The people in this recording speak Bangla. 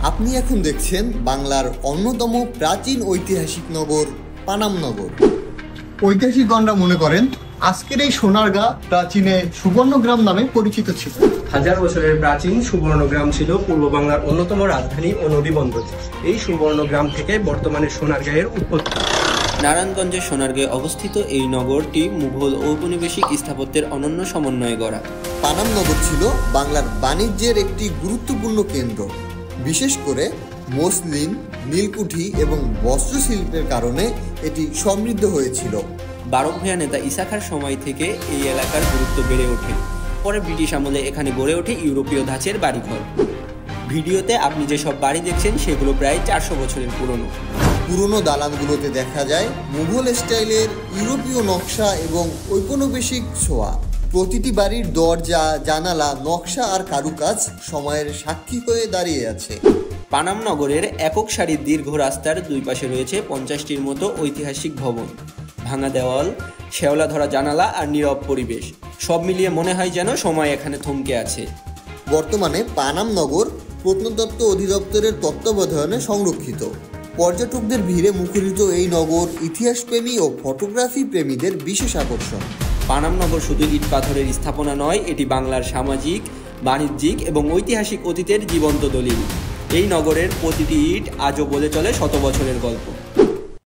আপনি এখন দেখছেন বাংলার অন্যতম প্রাচীন ঐতিহাসিক নগর পানাম নগর। ঐতিহাসিকগণরা মনে করেন আজকের এই সোনারগাঁ প্রাচীনে সুবর্ণগ্রাম নামে পরিচিত ছিল। হাজার বছরের প্রাচীন সুবর্ণগ্রাম ছিল পূর্ব বাংলার অন্যতম রাজধানী ও নদীবন্দর। এই সুবর্ণগ্রাম থেকে বর্তমানে সোনারগাঁয়ের উৎপত্তি। নারায়ণগঞ্জের সোনারগাঁয়ে অবস্থিত এই নগরটি মুঘল ঔপনিবেশিক স্থাপত্যের অনন্য সমন্বয়ে গড়া। পানাম নগর ছিল বাংলার বাণিজ্যের একটি গুরুত্বপূর্ণ কেন্দ্র। বিশেষ করে মসলিন, নীলকুঠি এবং বস্ত্রশিল্পের কারণে এটি সমৃদ্ধ হয়েছিল। বারক ভূঁইয়া নেতা ঈসা খাঁর সময় থেকে এই এলাকার গুরুত্ব বেড়ে ওঠে। পরে ব্রিটিশ আমলে এখানে গড়ে ওঠে ইউরোপীয় ধাঁচের বাড়িঘর। ভিডিওতে আপনি যেসব বাড়ি দেখছেন সেগুলো প্রায় 400 বছরের পুরনো। পুরনো দালানগুলোতে দেখা যায় মুঘল স্টাইলের ইউরোপীয় নকশা এবং ঔপনিবেশিক ছোঁয়া। প্রতিটি বাড়ির দরজা, জানালা, নকশা আর কারুকাজ সময়ের সাক্ষী হয়ে দাঁড়িয়ে আছে। পানাম নগরের একক সারির দীর্ঘ রাস্তার দুই পাশে রয়েছে 50টির মতো ঐতিহাসিক ভবন। ভাঙা দেওয়াল, শেওলা ধরা জানালা আর নীরব পরিবেশ, সব মিলিয়ে মনে হয় যেন সময় এখানে থমকে আছে। বর্তমানে পানাম নগর প্রত্নতত্ত্ব অধিদপ্তরের তত্ত্বাবধানে সংরক্ষিত। পর্যটকদের ভিড়ে মুখরিত এই নগর ইতিহাসপ্রেমী ও ফটোগ্রাফি প্রেমীদের বিশেষ আকর্ষণ। পানাম নগর শুধু ইট পাথরের স্থাপনা নয়, এটি বাংলার সামাজিক, বাণিজ্যিক এবং ঐতিহাসিক অতীতের জীবন্ত দলিল। এই নগরের প্রতিটি ইট আজও বলে চলে শত বছরের গল্প।